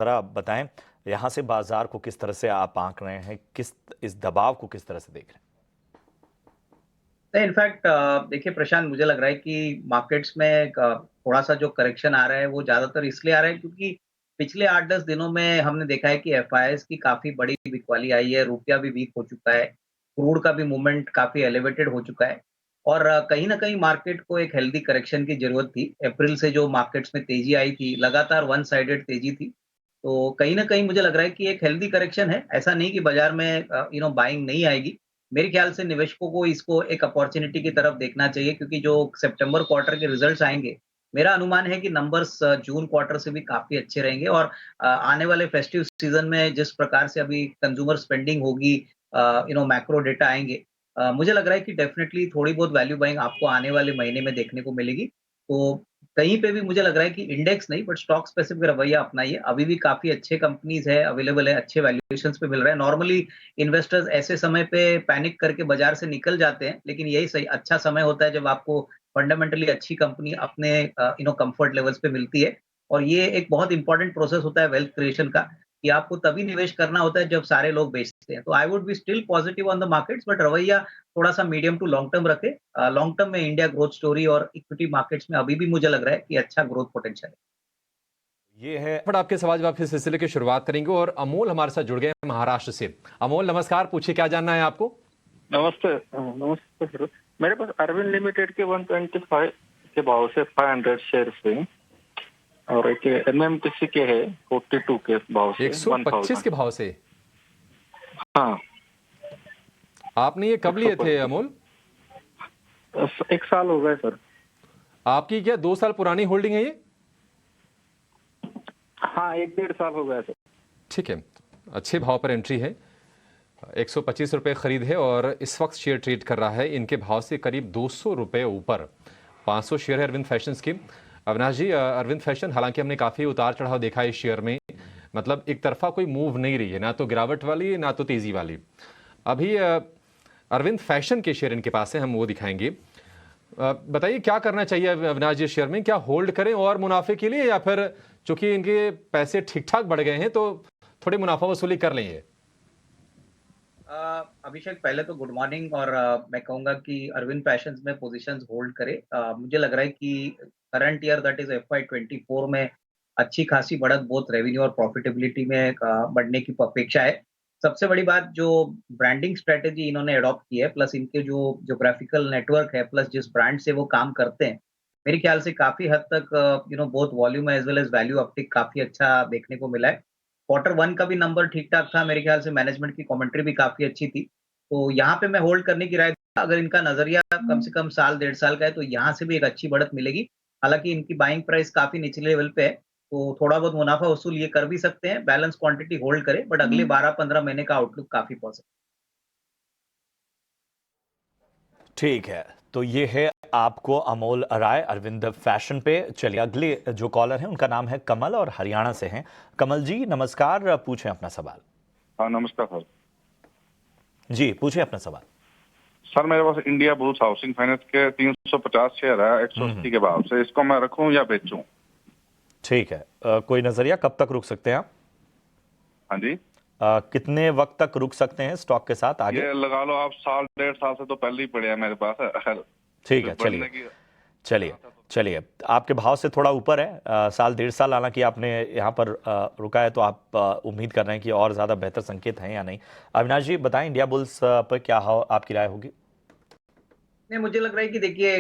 जरा बताएं, यहाँ से बाजार को किस तरह से आप आंक रहे हैं, किस इस दबाव को किस तरह से देख रहे हैं? नहीं, इनफैक्ट देखिए प्रशांत, मुझे लग रहा है कि मार्केट्स में थोड़ा सा जो करेक्शन आ रहा है वो ज्यादातर इसलिए आ रहा है क्योंकि पिछले 8-10 दिनों में हमने देखा है कि एफआईआईस की काफी बड़ी बिकवाली आई है, रुपया भी वीक हो चुका है, क्रूड का भी मूवमेंट काफी एलिवेटेड हो चुका है और कहीं ना कहीं मार्केट को एक हेल्दी करेक्शन की जरूरत थी। अप्रैल से जो मार्केट्स में तेजी आई थी, लगातार वन साइडेड तेजी थी, तो कहीं ना कहीं मुझे लग रहा है कि एक हेल्दी करेक्शन है। ऐसा नहीं कि बाजार में बाइंग नहीं आएगी। मेरे ख्याल से निवेशकों को इसको एक अपॉर्चुनिटी की तरफ देखना चाहिए क्योंकि जो सितंबर क्वार्टर के रिजल्ट्स आएंगे, मेरा अनुमान है कि नंबर्स जून क्वार्टर से भी काफी अच्छे रहेंगे और आने वाले फेस्टिव सीजन में जिस प्रकार से अभी कंज्यूमर स्पेंडिंग होगी, मैक्रो डेटा आएंगे, मुझे लग रहा है कि डेफिनेटली थोड़ी बहुत वैल्यू बाइंग आपको आने वाले महीने में देखने को मिलेगी। तो कहीं पे भी मुझे लग रहा है कि इंडेक्स नहीं बट स्टॉक स्पेसिफिक रवैया अपनाइए। अभी भी काफी अच्छे कंपनीज है, अवेलेबल है, अच्छे वैल्यूएशंस पे मिल रहा है। नॉर्मली इन्वेस्टर्स ऐसे समय पे पैनिक करके बाजार से निकल जाते हैं, लेकिन यही सही अच्छा समय होता है जब आपको फंडामेंटली अच्छी कंपनी अपने कंफर्ट लेवल्स पे मिलती है। और ये एक बहुत इंपॉर्टेंट प्रोसेस होता है वेल्थ क्रिएशन का, कि आपको तभी निवेश करना होता है जब सारे लोग बेचते हैं। तो I would be still positive on the markets, but रवैया थोड़ा सा मीडियम टू लॉन्ग टर्म रखे। लॉन्ग टर्म में इंडिया ग्रोथ स्टोरी और इक्विटी मार्केट्स में अभी भी मुझे लग रहा है कि अच्छा ग्रोथ पोटेंशियल है। ये है। बट आपके सवाल जवाब फिर सिलसिले की शुरुआत करेंगे और अमोल हमारे साथ जुड़ गए हैं महाराष्ट्र से। अमोल नमस्कार, पूछिए क्या जानना है आपको? नमस्ते। नमस्ते सर, मेरे पास अरविंद लिमिटेड के 125 के भाव से 500 शेयर हैं और एक एमएमटीसी के है 42 के भाव से 125 के भाव से। हाँ, आपने ये कब लिए थे अमोल? 1 साल हो गए सर। आपकी क्या 2 साल पुरानी होल्डिंग है ये? हाँ, 1-1.5 साल हो गया सर। ठीक है, अच्छे भाव पर एंट्री है। 125 रुपये खरीद है और इस वक्त शेयर ट्रेड कर रहा है इनके भाव से करीब 200 रुपये ऊपर। 500 शेयर है अरविंद फैशंस की। अविनाश जी, अरविंद फैशन हालांकि हमने काफ़ी उतार चढ़ाव देखा है इस शेयर में, मतलब एक तरफा कोई मूव नहीं रही है, ना तो गिरावट वाली ना तो तेज़ी वाली। अभी अरविंद फैशन के शेयर इनके पास है, हम वो दिखाएंगे। बताइए क्या करना चाहिए अविनाश जी शेयर में? क्या होल्ड करें और मुनाफे के लिए, या फिर चूंकि इनके पैसे ठीक ठाक बढ़ गए हैं तो थोड़ी मुनाफा वसूली कर लेंगे? अभिषेक, पहले तो गुड मॉर्निंग। और मैं कहूंगा कि अरविंद फैशंस में पोजीशंस होल्ड करे। मुझे लग रहा है कि current year that is FY24 में अच्छी खासी बढ़त बोथ रेवेन्यू और प्रॉफिटेबिलिटी में बढ़ने की अपेक्षा है। सबसे बड़ी बात, जो ब्रांडिंग स्ट्रेटेजी इन्होंने अडॉप्ट की है, प्लस इनके जो ज्योग्राफिकल नेटवर्क है, प्लस जिस ब्रांड से वो काम करते हैं, मेरे ख्याल से काफी हद तक both volume as well as value uptick काफी अच्छा देखने को मिला है। क्वार्टर 1 का भी नंबर ठीक-ठाक था, मेरे ख्याल से मैनेजमेंट की कमेंट्री भी काफ़ी अच्छी थी। तो यहाँ पे मैं होल्ड करने की राय दूँगा। अगर इनका नज़रिया कम से कम साल, डेढ़ साल का है, तो यहाँ से भी एक अच्छी बढ़त मिलेगी। हालाँकि इनकी बाइंग प्राइस काफ़ी निचले लेवल पे है, तो थोड़ा बहुत मुनाफ़ा वसूल ये कर भी सकते हैं। बैलेंस क्वांटिटी होल्ड करें, बट अगले 12-15 महीने का आउटलुक काफ़ी पॉजिटिव। ठीक है, तो ये है आपको अमोल राय अरविंद फैशन पे। चलिए अगले जो कॉलर हैं उनका नाम है कमल और हरियाणा से हैं। कमल जी नमस्कार, पूछें अपना सवाल। हाँ, नमस्कार सर। जी पूछें अपना सवाल। सर, मेरे पास इंडिया बुल्स हाउसिंग फाइनेंस के 350 शेयर है 180 के भाव से। इसको मैं रखूं या बेचूं? ठीक है, कोई नजरिया कब तक रुक सकते हैं आप? हाँ जी। कितने वक्त तक रुक सकते हैं स्टॉक के साथ आगे? ये लगा लो आप, साल, 1.5 साल से तो पहले ही पड़े हैं मेरे पास। ठीक है, चलिए चलिए आपके भाव से थोड़ा ऊपर है। साल, 1.5 साल हालांकि आपने यहाँ पर रुका है, तो आप उम्मीद कर रहे हैं कि और ज़्यादा बेहतर संकेत हैं या नहीं? अविनाश जी बताएं, इंडिया बुल्स पर क्या आपकी राय होगी? नहीं, मुझे लग रहा है कि देखिए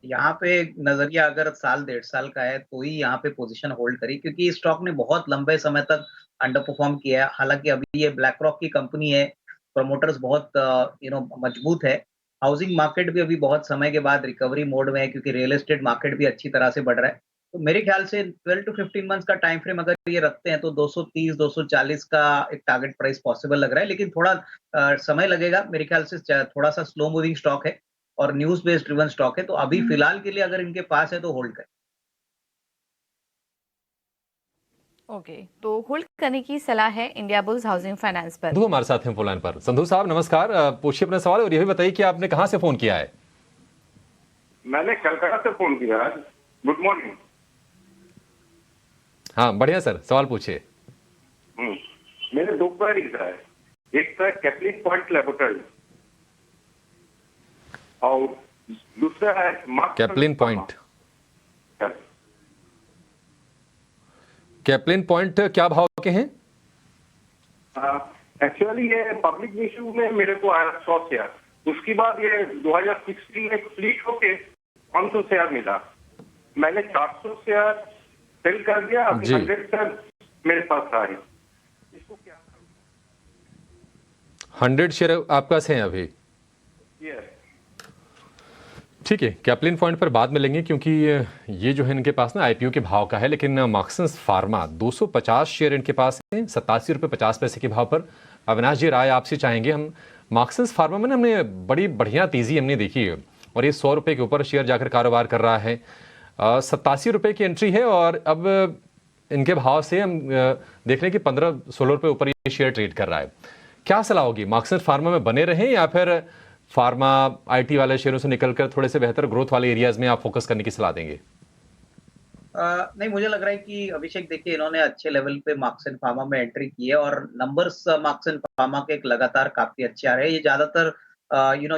यहाँ पे नजरिया अगर साल, डेढ़ साल का है तो ही यहाँ पे पोजीशन होल्ड करी, क्योंकि इस स्टॉक ने बहुत लंबे समय तक अंडर परफॉर्म किया है। हालांकि अभी ये ब्लैक रॉक की कंपनी है, प्रमोटर्स बहुत मजबूत है। हाउसिंग मार्केट भी अभी बहुत समय के बाद रिकवरी मोड में है, क्योंकि रियल एस्टेट मार्केट भी अच्छी तरह से बढ़ रहा है। तो मेरे ख्याल से 12 टू 15 मंथ्स का टाइम फ्रेम अगर ये रखते हैं तो 230, 240 का एक टारगेट प्राइस पॉसिबल लग रहा है। लेकिन थोड़ा समय लगेगा मेरे ख्याल से। थोड़ा सा स्लो मूविंग स्टॉक है और न्यूज बेस्ड ड्रिवन स्टॉक है, तो अभी फिलहाल के लिए अगर इनके पास है तो होल्ड करें। ओके, तो होल्ड करने की सलाह है इंडिया बुल्स हाउसिंग फाइनेंस पर। संधू हमारे साथ हैं फोन लाइन पर। संधू साहब नमस्कार, पूछिए अपना सवाल और ये भी बताइए कि आपने कहां से फोन किया है? मैंने कलकत्ता से फोन किया है। Good morning. हाँ बढ़िया सर, सवाल पूछिए। मेरे दो क्वेरीज है। एक तो है कैप्लिन पॉइंट लेबोरेटरी और दूसरा है कैप्लिन पॉइंट। कैप्लिन पॉइंट क्या भाव के हैं? एक्चुअली ये पब्लिक इशू में मेरे को आया 100 शेयर, उसके बाद ये 2016 में स्प्लिट होके 500 शेयर मिला, मैंने 400 शेयर सेल कर दिया, अभी 100 शेयर मेरे पास आए। इसको क्या 100 शेयर आपके पास हैं अभी? यस। ठीक है, कैप्लिन पॉइंट पर बाद में लेंगे क्योंकि ये जो है इनके पास ना आईपीओ के भाव का है, लेकिन मार्क्सन्स फार्मा 250 शेयर इनके पास है 87 रुपये 50 पैसे के भाव पर। अविनाश जी, राय आपसे चाहेंगे हम। मार्क्सन्स फार्मा में ना हमने बड़ी बढ़िया तेज़ी हमने देखी है और ये 100 रुपये के ऊपर शेयर जाकर कारोबार कर रहा है। 87 रुपये की एंट्री है और अब इनके भाव से हम देख रहे हैं कि 15-16 रुपये ऊपर ये शेयर ट्रेड कर रहा है। क्या सलाह होगी, मार्क्सन्स फार्मा में बने रहें या फिर फार्मा आईटी वाले शेयरों से निकलकर थोड़े से बेहतर ग्रोथ वाले एरियाज में आप फोकस करने की सलाह देंगे? नहीं, मुझे लग रहा है कि अभिषेक देखिए इन्होंने अच्छे लेवल पे मार्क्सन फार्मा में एंट्री की है और नंबर्स मार्क्सन फार्मा के एक लगातार काफी अच्छे आ रहे हैं। ये ज्यादातर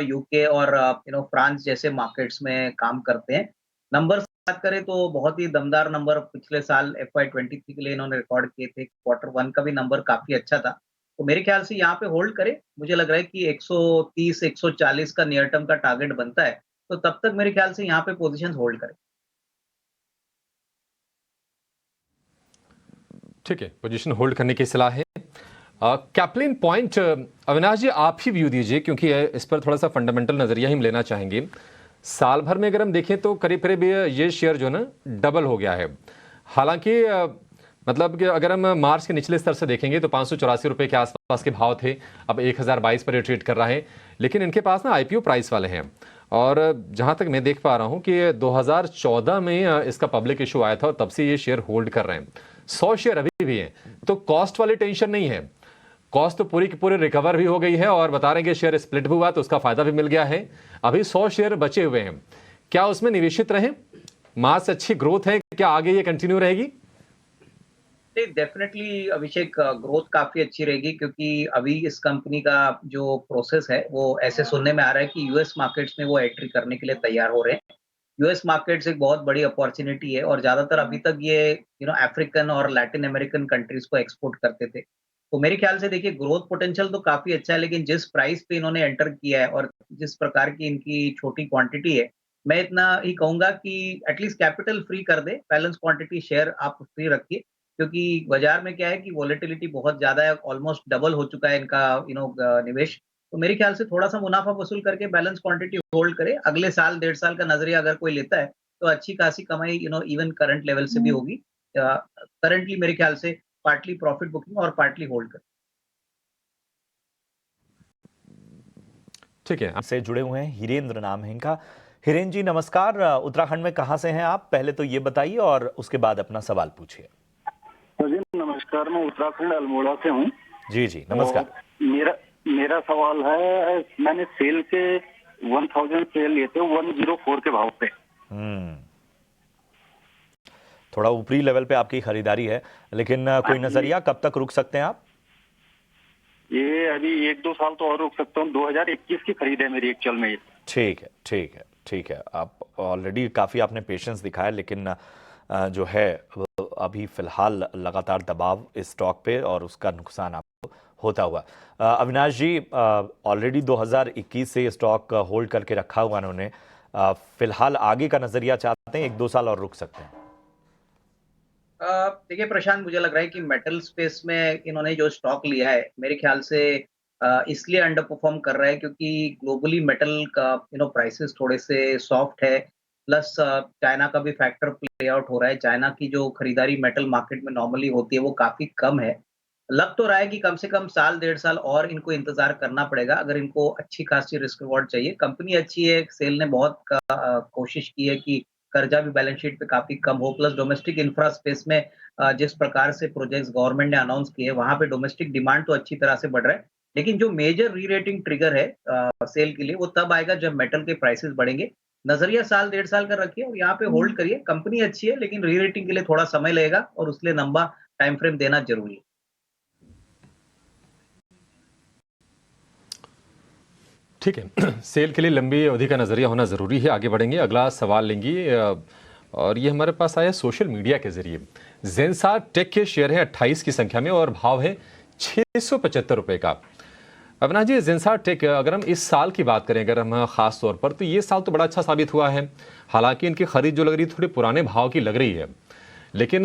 यूके और फ्रांस जैसे मार्केट्स में काम करते हैं। नंबर्स की बात करें तो बहुत ही दमदार नंबर पिछले साल FY23 के लिए इन्होंने रिकॉर्ड किए थे। Q1 का भी नंबर काफी अच्छा था, तो मेरे ख्याल से यहाँ पे होल्ड करें। मुझे लग रहा है कि 130-140 का नियर टर्म का टारगेट बनता है, तो तब तक मेरे ख्याल से यहाँ पे पोजीशन होल्ड करें। ठीक है, पोजीशन होल्ड करने की सलाह है। कैप्लिन पॉइंट, अविनाश जी आप ही व्यू दीजिए क्योंकि इस पर थोड़ा सा फंडामेंटल नजरिया ही हम लेना चाहेंगे। साल भर में अगर हम देखें तो करीब करीब ये शेयर जो है ना डबल हो गया है। हालांकि मतलब कि अगर हम मार्च के निचले स्तर से देखेंगे तो 584 रुपये के आसपास के भाव थे, अब 1022 पर ये ट्रेड कर रहा है। लेकिन इनके पास ना आईपीओ प्राइस वाले हैं और जहां तक मैं देख पा रहा हूं कि 2014 में इसका पब्लिक इशू आया था और तब से ये शेयर होल्ड कर रहे हैं। 100 शेयर अभी भी हैं, तो कॉस्ट वाली टेंशन नहीं है। कॉस्ट तो पूरी की पूरी रिकवर भी हो गई है और बता रहे हैं कि शेयर स्प्लिट भी हुआ तो उसका फायदा भी मिल गया है। अभी 100 शेयर बचे हुए हैं, क्या उसमें निवेशित रहें? मार्च से अच्छी ग्रोथ है, क्या आगे ये कंटिन्यू रहेगी? डेफिनेटली अभिषेक, ग्रोथ काफी अच्छी रहेगी क्योंकि अभी इस कंपनी का जो प्रोसेस है वो ऐसे सुनने में आ रहा है कि यूएस मार्केट्स में वो एंट्री करने के लिए तैयार हो रहे हैं। यूएस मार्केट्स एक बहुत बड़ी अपॉर्चुनिटी है और ज्यादातर अभी तक ये अफ्रीकन और लैटिन अमेरिकन कंट्रीज को एक्सपोर्ट करते थे। तो मेरे ख्याल से देखिए ग्रोथ पोटेंशियल तो काफी अच्छा है, लेकिन जिस प्राइस पे इन्होंने एंटर किया है और जिस प्रकार की इनकी छोटी क्वांटिटी है, मैं इतना ही कहूंगा कि एटलीस्ट कैपिटल फ्री कर दे, बैलेंस क्वांटिटी शेयर आप फ्री रखिए क्योंकि बाजार में क्या है कि वॉलेटिलिटी बहुत ज्यादा है, ऑलमोस्ट डबल हो चुका है इनका निवेश। तो मेरे ख्याल से थोड़ा सा मुनाफा वसूल करके बैलेंस क्वांटिटी होल्ड करे। अगले साल 1.5 साल का नजरिया अगर कोई लेता है तो अच्छी खासी कमाई इवन करंट लेवल से भी होगी। करंटली मेरे ख्याल से पार्टली प्रॉफिट बुकिंग और पार्टली होल्ड कर। ठीक है, आपसे जुड़े हुए हैं, हिरेंद्र नाम है इनका। हिरेंद्र जी नमस्कार, उत्तराखंड में कहां से हैं आप, पहले तो ये बताइए और उसके बाद अपना सवाल पूछिए। जी नमस्कार, मैं उत्तराखंड अल्मोड़ा से हूँ। जी जी नमस्कार। मेरा सवाल है, मैंने सेल के 1000 शेयर लिए थे 104 के भाव पे। थोड़ा ऊपरी लेवल पे आपकी खरीदारी है, लेकिन कोई नजरिया कब तक रुक सकते हैं आप? ये अभी 1-2 साल तो और रुक सकता हूँ। 2021 की खरीद है मेरी एक्चुअल में। ठीक है ठीक है ठीक है, आप ऑलरेडी काफ़ी आपने पेशेंस दिखाया, लेकिन जो है अभी फिलहाल लगातार दबाव इस स्टॉक पे और उसका नुकसान आपको होता हुआ। अविनाश जी ऑलरेडी 2021 से ये स्टॉक होल्ड करके रखा हुआ उन्होंने, फिलहाल आगे का नजरिया चाहते हैं, 1-2 साल और रुक सकते हैं? देखिए प्रशांत, मुझे लग रहा है कि मेटल स्पेस में इन्होंने जो स्टॉक लिया है मेरे ख्याल से इसलिए अंडर परफॉर्म कर रहा है क्योंकि ग्लोबली मेटल का प्राइसेस थोड़े से सॉफ्ट है, प्लस चाइना का भी फैक्टर प्ले आउट हो रहा है। चाइना की जो खरीदारी मेटल मार्केट में नॉर्मली होती है वो काफी कम है। लग तो रहा है कि कम से कम साल 1.5 साल और इनको इंतजार करना पड़ेगा अगर इनको अच्छी खासी रिस्क रिवॉर्ड चाहिए। कंपनी अच्छी है, सेल ने बहुत कोशिश की है कि कर्जा भी बैलेंस शीट पे काफी कम हो, प्लस डोमेस्टिक इंफ्रा स्पेस में जिस प्रकार से प्रोजेक्ट्स गवर्नमेंट ने अनाउंस किए वहां पे डोमेस्टिक डिमांड तो अच्छी तरह से बढ़ रहा है। लेकिन जो मेजर री रेटिंग ट्रिगर है सेल के लिए वो तब आएगा जब मेटल के प्राइसेस बढ़ेंगे। नजरिया साल 1.5 साल का रखिए और यहाँ पे होल्ड करिए। कंपनी अच्छी है लेकिन री रेटिंग के लिए थोड़ा समय लगेगा और उसके लिए लंबा टाइम फ्रेम देना जरूरी है। ठीक है, सेल के लिए लंबी अवधि का नजरिया होना जरूरी है। आगे बढ़ेंगे, अगला सवाल लेंगे और ये हमारे पास आया सोशल मीडिया के जरिए। जेंसार टेक के शेयर है 28 की संख्या में और भाव है 675 रुपए का। अविनाश जी, जेंसार टेक अगर हम इस साल की बात करें, अगर हम खास तौर पर, तो ये साल तो बड़ा अच्छा साबित हुआ है। हालांकि इनकी खरीद जो लग रही है थोड़ी पुराने भाव की लग रही है, लेकिन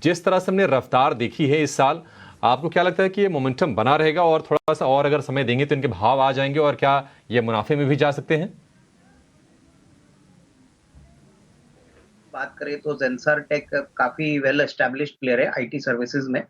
जिस तरह से हमने रफ्तार देखी है इस साल, आपको क्या लगता है कि ये मोमेंटम बना रहेगा और थोड़ा सा और अगर समय देंगे तो इनके भाव आ जाएंगे और क्या ये मुनाफे में भी जा सकते हैं? बात करें तो जेंसार टेक काफी वेल एस्टेब्लिश्ड प्लेयर है आईटी सर्विसेज में।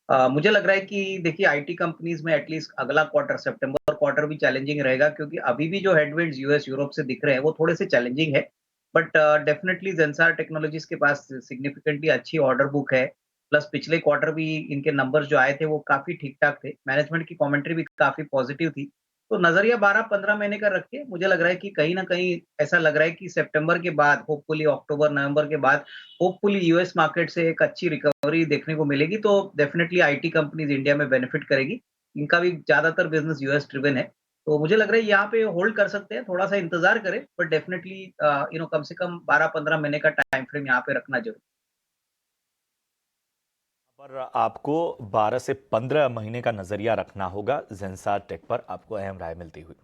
मुझे लग रहा है कि देखिए आईटी कंपनीज में एटलीस्ट अगला क्वार्टर सितंबर क्वार्टर भी चैलेंजिंग रहेगा, क्योंकि अभी भी जो हेडविंड्स यूएस यूरोप से दिख रहे हैं वो थोड़े से चैलेंजिंग है। बट डेफिनेटली जेंसार टेक्नोलॉजीज के पास सिग्निफिकेंटली अच्छी ऑर्डर बुक है। प्लस पिछले क्वार्टर भी इनके नंबर्स जो आए थे वो काफी ठीक ठाक थे। मैनेजमेंट की कमेंट्री भी काफी पॉजिटिव थी। तो नजरिया 12-15 महीने का रखिए। मुझे लग रहा है कि कहीं ना कहीं ऐसा लग रहा है कि सितंबर के बाद, होपफुली अक्टूबर नवंबर के बाद, होपफुली यूएस मार्केट से एक अच्छी रिकवरी देखने को मिलेगी। तो डेफिनेटली आईटी कंपनीज इंडिया में बेनिफिट करेगी। इनका भी ज्यादातर बिजनेस यूएस ड्रिवन है। तो मुझे लग रहा है यहाँ पे होल्ड कर सकते हैं, थोड़ा सा इंतजार करें, बट डेफिनेटली कम से कम 12-15 महीने का टाइम फ्रेम यहाँ पे रखना जरूरी। पर आपको 12 से 15 महीने का नजरिया रखना होगा जेंसार टेक पर, आपको अहम राय मिलती हुई।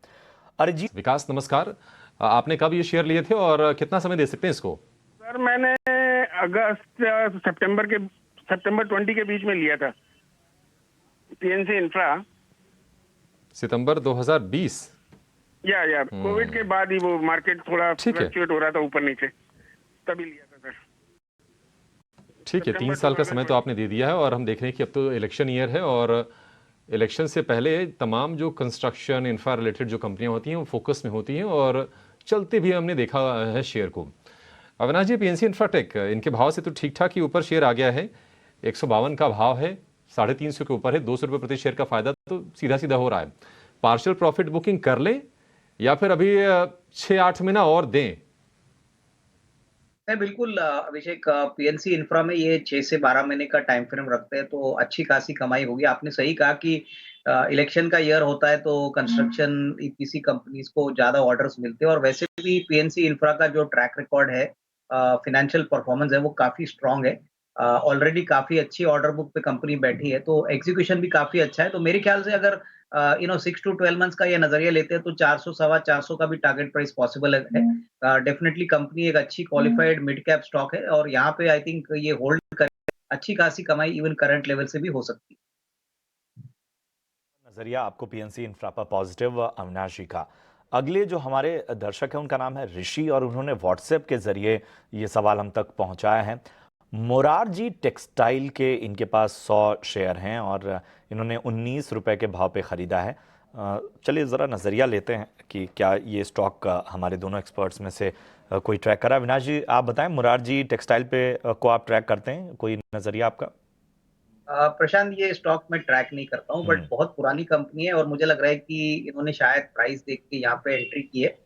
अरिजीत विकास नमस्कार, आपने कब ये शेयर लिए थे और कितना समय दे सकते हैं इसको? सर मैंने सितंबर 20 के बीच में लिया था, पीएनसी इंफ्रा। सितंबर 2020? या कोविड के बाद ही वो मार्केट थोड़ा ठीक है। फ्लक्चुएट हो रहा था ऊपर नीचे, तभी लिया था सर। ठीक है, 3 साल का समय तो आपने दे दिया है और हम देख रहे हैं कि अब तो इलेक्शन ईयर है और इलेक्शन से पहले तमाम जो कंस्ट्रक्शन इंफ्रा रिलेटेड जो कंपनियां होती हैं वो फोकस में होती हैं और चलते भी हमने देखा है शेयर को। अविनाश जी, पीएनसी इंफ्राटेक, इनके भाव से तो ठीक ठाक ही ऊपर शेयर आ गया है। 152 का भाव है, 350 के ऊपर है, 200 रुपये प्रति शेयर का फायदा तो सीधा सीधा हो रहा है। पार्शियल प्रॉफिट बुकिंग कर लें या फिर अभी 6-8 महीना और दें? नहीं, बिल्कुल अभिषेक, पीएनसी इंफ्रा में ये 6 से 12 महीने का टाइम फ्रेम रखते हैं तो अच्छी खासी कमाई होगी। आपने सही कहा कि इलेक्शन का ईयर होता है तो कंस्ट्रक्शन ईपीसी कंपनीज को ज्यादा ऑर्डर्स मिलते हैं, और वैसे भी पीएनसी इंफ्रा का जो ट्रैक रिकॉर्ड है, फाइनेंशियल परफॉर्मेंस है, वो काफी स्ट्रांग है। ऑलरेडी काफी अच्छी ऑर्डर बुक पे कंपनी बैठी है, तो एग्जीक्यूशन भी काफी अच्छा है। तो मेरे ख्याल से अगर 6 to 12 मंथ्स का ये नजरिया लेते हैं तो 400 सवा 400 का भी टारगेट प्राइस पॉसिबल है। डेफिनेटली कंपनी एक अच्छी क्वालिफाइड मिड कैप स्टॉक है और यहाँ पे आई थिंक ये होल्ड कर अच्छी खासी कमाई इवन करंट लेवल से भी हो सकती है। नजरिया आपको पीएनसी इंफ्रा पर पॉजिटिव, अविनाश जी का। अगले जो हमारे दर्शक हैं उनका नाम है ऋषि और उन्होंने व्हाट्सएप के जरिए ये सवाल हम तक पहुंचाया है। मोरारजी टेक्सटाइल के इनके पास 100 शेयर हैं और इन्होंने 19 रुपए के भाव पे खरीदा है। चलिए ज़रा नज़रिया लेते हैं कि क्या ये स्टॉक हमारे दोनों एक्सपर्ट्स में से कोई ट्रैक करा। अविनाश जी, आप बताएं, मोरारजी टेक्सटाइल पे को आप ट्रैक करते हैं, कोई नज़रिया आपका? प्रशांत, ये स्टॉक में ट्रैक नहीं करता हूँ, बट बहुत पुरानी कंपनी है और मुझे लग रहा है कि इन्होंने शायद प्राइस देख के यहाँ पे एंट्री की है।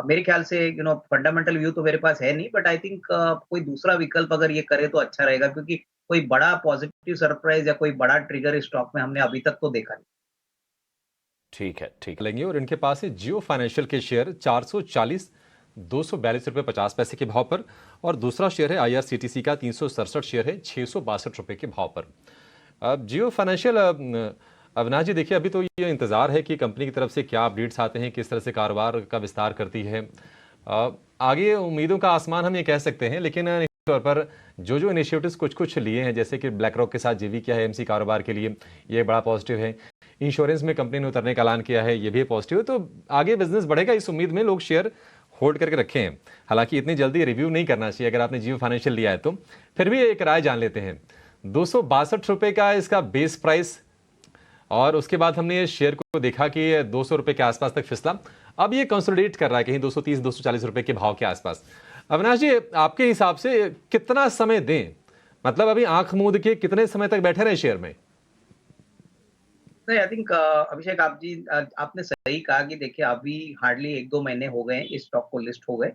मेरे ख्याल से फंडामेंटल व्यू तो मेरे पास है नहीं, बट आई थिंक कोई दूसरा विकल्प अगर ये करे तो अच्छा रहेगा, क्योंकि कोई बड़ा पॉजिटिव सरप्राइज या कोई बड़ा ट्रिगर इस स्टॉक में हमने अभी तक तो देखा नहीं। ठीक है, ठीक है। लेंगे और इनके पास है जियो फाइनेंशियल के शेयर 440 242 रुपये 50 पैसे के भाव पर और दूसरा शेयर है आईआरसीटीसी का 367 शेयर है 662 रुपये के भाव पर। अब जियो फाइनेंशियल, अविनाश जी देखिए, अभी तो ये इंतज़ार है कि कंपनी की तरफ से क्या अपडेट्स आते हैं, किस तरह से कारोबार का विस्तार करती है। आगे उम्मीदों का आसमान हम ये कह सकते हैं, लेकिन निश्चित तौर पर जो इनिशिएटिव्स कुछ लिए हैं, जैसे कि ब्लैक रॉक के साथ जेवी किया है एमसी कारोबार के लिए, ये बड़ा पॉजिटिव है। इंश्योरेंस में कंपनी ने उतरने का ऐलान किया है, ये भी पॉजिटिव है। तो आगे बिजनेस बढ़ेगा, इस उम्मीद में लोग शेयर होल्ड करके रखे हैं। हालांकि इतनी जल्दी रिव्यू नहीं करना चाहिए, अगर आपने जियो फाइनेंशियल लिया है तो। फिर भी एक राय जान लेते हैं। 262 रुपये का इसका बेस प्राइस और उसके बाद हमने ये शेयर को देखा कि 200 रुपये के आसपास तक फिसला। अब ये कंसोलिडेट कर रहा है कहीं 230-240 रुपये के भाव के आसपास। अविनाश जी, आपके हिसाब से कितना समय दें, मतलब अभी आंख मूंद के कितने समय तक बैठे रहे शेयर में? नहीं, आई थिंक अभिषेक, आपने सही कहा कि देखिए अभी हार्डली 1-2 महीने हो गए इस स्टॉक को लिस्ट हो गए,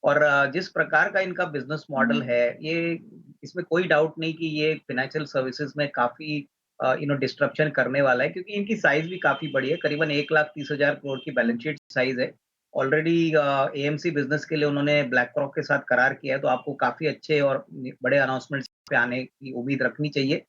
और जिस प्रकार का इनका बिजनेस मॉडल है, ये इसमें कोई डाउट नहीं कि ये फाइनेंशियल सर्विसेज में काफी डिस्ट्रप्शन करने वाला है, क्योंकि इनकी साइज भी काफी बड़ी है, करीबन 1,30,000 करोड़ की बैलेंस शीट साइज है। ऑलरेडी एएमसी बिजनेस के लिए उन्होंने ब्लैक रॉक के साथ करार किया है, तो आपको काफी अच्छे और बड़े अनाउंसमेंट्स पे आने की उम्मीद रखनी चाहिए।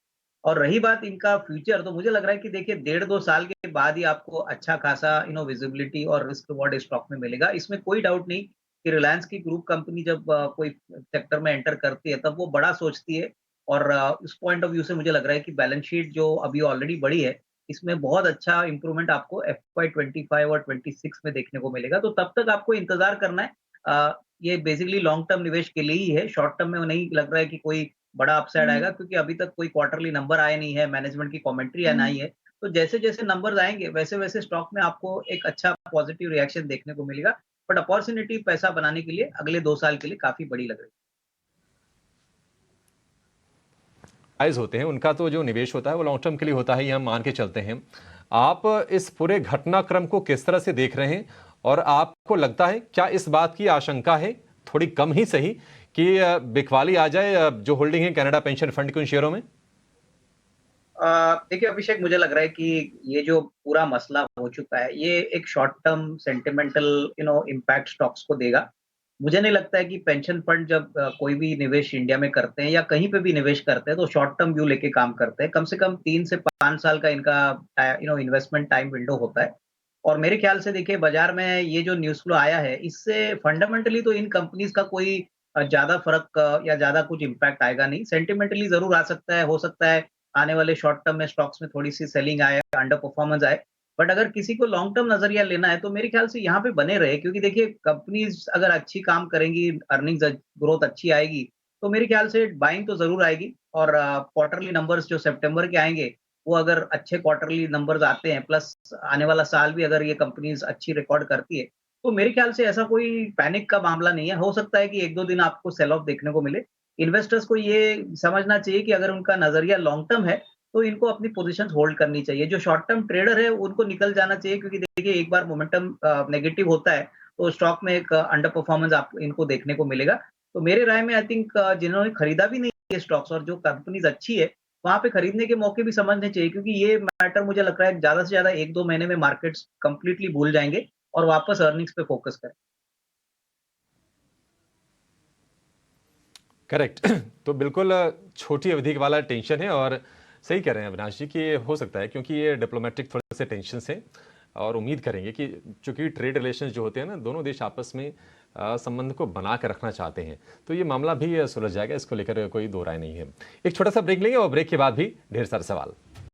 और रही बात इनका फ्यूचर, तो मुझे लग रहा है कि देखिए 1.5-2 साल के बाद ही आपको अच्छा खासा विजिबिलिटी और रिस्क रिवॉर्ड स्टॉक में मिलेगा। इसमें कोई डाउट नहीं कि रिलायंस की ग्रुप कंपनी जब कोई सेक्टर में एंटर करती है तब वो बड़ा सोचती है, और उस पॉइंट ऑफ व्यू से मुझे लग रहा है कि बैलेंस शीट जो अभी ऑलरेडी बड़ी है, इसमें बहुत अच्छा इंप्रूवमेंट आपको एफवाई 25 और 26 में देखने को मिलेगा। तो तब तक आपको इंतजार करना है। ये बेसिकली लॉन्ग टर्म निवेश के लिए ही है, शॉर्ट टर्म में नहीं लग रहा है कि कोई बड़ा अपसाइड आएगा, क्योंकि अभी तक कोई क्वार्टरली नंबर आए नहीं है, मैनेजमेंट की कमेंट्री आई है। तो जैसे-जैसे नंबर्स आएँगे, वैसे-वैसे स्टॉक में आपको एक अच्छा पॉजिटिव रिएक्शन देखने को मिलेगा। बट अपॉर्च्युनिटी पैसा बनाने के लिए अगले 2 साल के लिए काफ़ी बड़ी लग रही है। आइज होते हैं उनका, तो जो निवेश होता है वो लॉन्ग टर्म के लिए होता है, ये हम मान के चलते हैं। आप इस पूरे घटनाक्रम को किस तरह से देख रहे हैं, और आपको लगता है क्या इस बात की आशंका है, थोड़ी कम ही सही, कि बिकवाली आ जाए जो होल्डिंग है कनाडा पेंशन फंड के उन शेयरों में? देखिए अभिषेक, मुझे लग रहा है कि ये जो पूरा मसला हो चुका है, ये एक short term sentimental impact stocks को देगा। मुझे नहीं लगता है कि पेंशन फंड जब कोई भी निवेश इंडिया में करते हैं या कहीं पे भी निवेश करते हैं, तो शॉर्ट टर्म व्यू लेके काम करते हैं। कम से कम 3 से 5 साल का इनका इन्वेस्टमेंट टाइम विंडो होता है। और मेरे ख्याल से देखिए बाजार में ये जो न्यूज़ फ्लो आया है, इससे फंडामेंटली तो इन कंपनीज का कोई ज़्यादा फ़र्क या ज़्यादा कुछ इम्पैक्ट आएगा नहीं। सेंटिमेंटली ज़रूर आ सकता है, हो सकता है आने वाले शॉर्ट टर्म में स्टॉक्स में थोड़ी-सी सेलिंग आए, अंडर परफॉर्मेंस आए। बट अगर किसी को लॉन्ग टर्म नज़रिया लेना है, तो मेरे ख्याल से यहाँ पे बने रहे, क्योंकि देखिए कंपनीज़ अगर अच्छी काम करेंगी, अर्निंग्स ग्रोथ अच्छी आएगी, तो मेरे ख्याल से बाइंग तो ज़रूर आएगी। और क्वार्टरली नंबर्स जो सितंबर के आएँगे, वो अगर अच्छे क्वार्टरली नंबर्स आते हैं, प्लस आने वाला साल भी अगर ये कंपनीज़ अच्छी रिकॉर्ड करती है, तो मेरे ख्याल से ऐसा कोई पैनिक का मामला नहीं है। हो सकता है कि 1-2 दिन आपको सेल ऑफ देखने को मिले। इन्वेस्टर्स को ये समझना चाहिए कि अगर उनका नज़रिया लॉन्ग टर्म है, तो इनको अपनी पोज़ीशंस होल्ड करनी चाहिए। जो शॉर्ट टर्म ट्रेडर है, उनको निकल जाना चाहिए, क्योंकि देखिए एक बार मोमेंटम नेगेटिव होता है, तो स्टॉक में एक अंडर परफॉर्मेंस आप इनको देखने को मिलेगा। तो मेरे राय में आई थिंक जिन्होंने खरीदा भी नहीं है स्टॉक्स और जो कंपनीज़ अच्छी है, वहाँ पे खरीदने के मौके भी समझने चाहिए, क्योंकि ये मैटर मुझे लगता है ज़्यादा से ज़्यादा 1-2 महीने में मार्केट्स कंप्लीटली भूल जाएँगे और वापस अर्निंग्स पे फोकस करें। करेक्ट। तो बिल्कुल छोटी अवधि वाला टेंशन है, और सही कह रहे हैं अविनाश जी कि ये हो सकता है, क्योंकि ये डिप्लोमेटिक थोड़े से टेंशन है, और उम्मीद करेंगे कि चूंकि ट्रेड रिलेशन जो होते हैं ना, दोनों देश आपस में संबंध को बना कर रखना चाहते हैं, तो ये मामला भी सुलझ जाएगा, इसको लेकर कोई दो राय नहीं है। एक छोटा सा ब्रेक लेंगे और ब्रेक के बाद भी ढेर सारे सवाल।